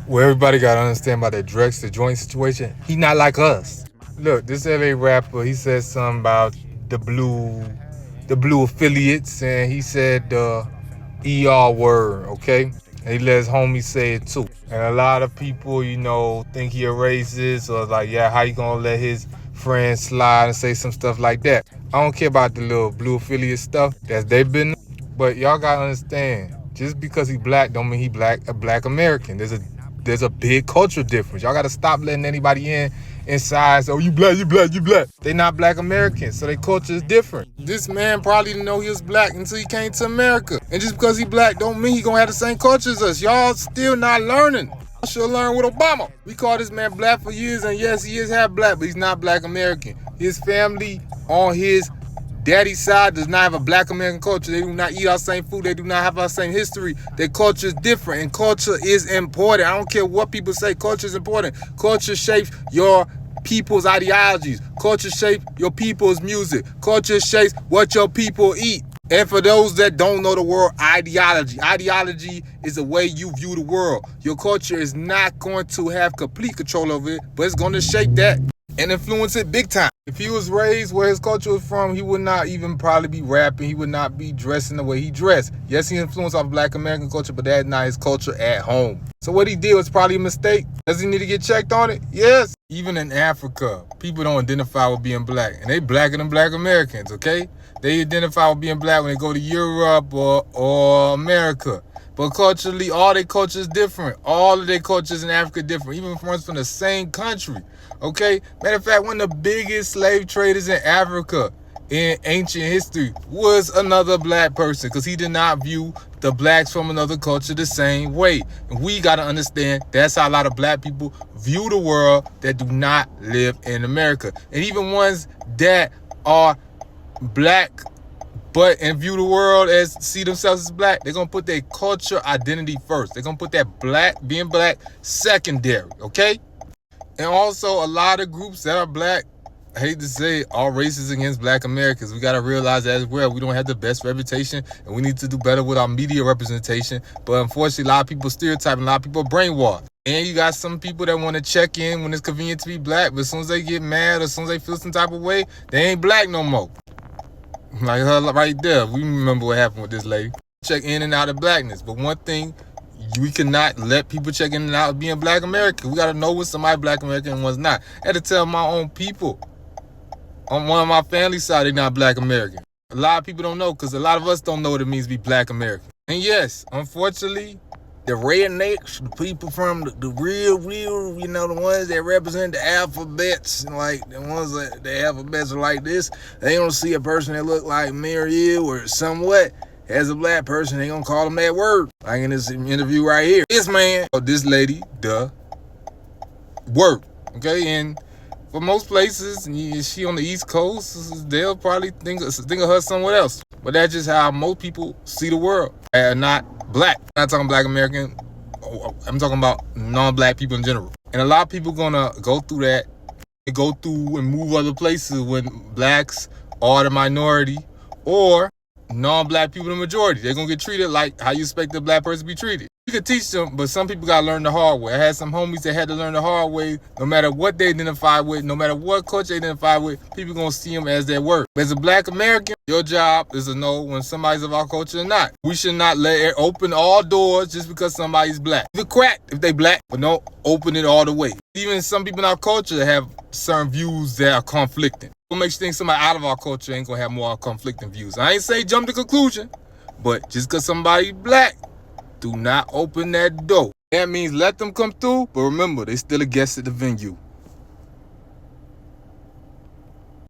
What everybody gotta understand about that Drex, the joint situation, he not like us. Look, this LA rapper, he said something about the blue the blue affiliates, and he said the ER word, okay? And he let his homie say it too. And a lot of people, think he a racist or like, yeah, how you gonna let his friends slide and say some stuff like that? I don't care about the little blue affiliate stuff. That's they been. But y'all gotta understand, just because he black don't mean he a black American. There's a big cultural difference. Y'all gotta stop letting anybody inside. So, oh, you black, you black, you black. They not black Americans, so their culture is different. This man probably didn't know he was black until he came to America. And just because he black don't mean he gonna have the same culture as us. Y'all still not learning. Y'all should learn with Obama. We call this man black for years, and yes, he is half black, but he's not black American. His family on his daddy's side does not have a black American culture. They do not eat our same food. They do not have our same history. Their culture is different, and culture is important. I don't care what people say. Culture is important. Culture shapes your people's ideologies. Culture shapes your people's music. Culture shapes what your people eat. And for those that don't know the word ideology is the way you view the world. Your culture is not going to have complete control over it, but it's going to shape that and influence it big time. If he was raised where his culture was from, he would not even probably be rapping. He would not be dressing the way he dressed. Yes, he influenced off black American culture, but that's not his culture at home. So what he did was probably a mistake. Does he need to get checked on it? Yes. Even in Africa, people don't identify with being black. And they blacker than black Americans, okay? They identify with being black when they go to Europe or America. But culturally, all their culture is different. All of their cultures in Africa are different, even from the same country. Okay? Matter of fact, one of the biggest slave traders in Africa in ancient history was another black person, because he did not view the blacks from another culture the same way. And we got to understand that's how a lot of black people view the world that do not live in America. And even ones that are black and view the world as see themselves as black, they're gonna put their culture identity first. They're gonna put that being black secondary, okay? And also, a lot of groups that are black, I hate to say it, are racist against black Americans. We gotta realize that as well. We don't have the best reputation, and we need to do better with our media representation. But unfortunately, a lot of people stereotype, and a lot of people are brainwashed. And you got some people that want to check in when it's convenient to be black, but as soon as they get mad or as soon as they feel some type of way, they ain't black no more. Like her right there. We remember what happened with this lady. Check in and out of blackness. But one thing, we cannot let people check in and out of being black American. We got to know when somebody black American and one's not. I had to tell my own people on one of my family side they're not black American. A lot of people don't know, because a lot of us don't know what it means to be black American. And yes, unfortunately, the rednecks, the people from the real, the ones that represent the alphabets, and like the ones that the alphabets are like this, they don't see a person that look like Mary or somewhat as a black person, they gonna call them that word. Like in this interview right here. This man, or this lady, the word, okay? And for most places, she on the East Coast, they'll probably think of her somewhere else. But that's just how most people see the world. Not black. I'm not talking black American. I'm talking about non-black people in general. And a lot of people gonna go through that, and go through and move other places when blacks are the minority or non-black people the majority. They're gonna get treated like how you expect a black person to be treated. You can teach them, but some people gotta learn the hard way. I had some homies that had to learn the hard way. No matter what they identify with, no matter what culture they identify with, people gonna see them as their word. As a black American, your job is to know when somebody's of our culture or not. We should not let it open all doors just because somebody's black. You crack if they black, but don't open it all the way. Even some people in our culture have certain views that are conflicting. What makes you think somebody out of our culture ain't gonna have more conflicting views? I ain't say jump to conclusion, but just because somebody black, do not open that door. That means let them come through, but remember, they still a guest at the venue.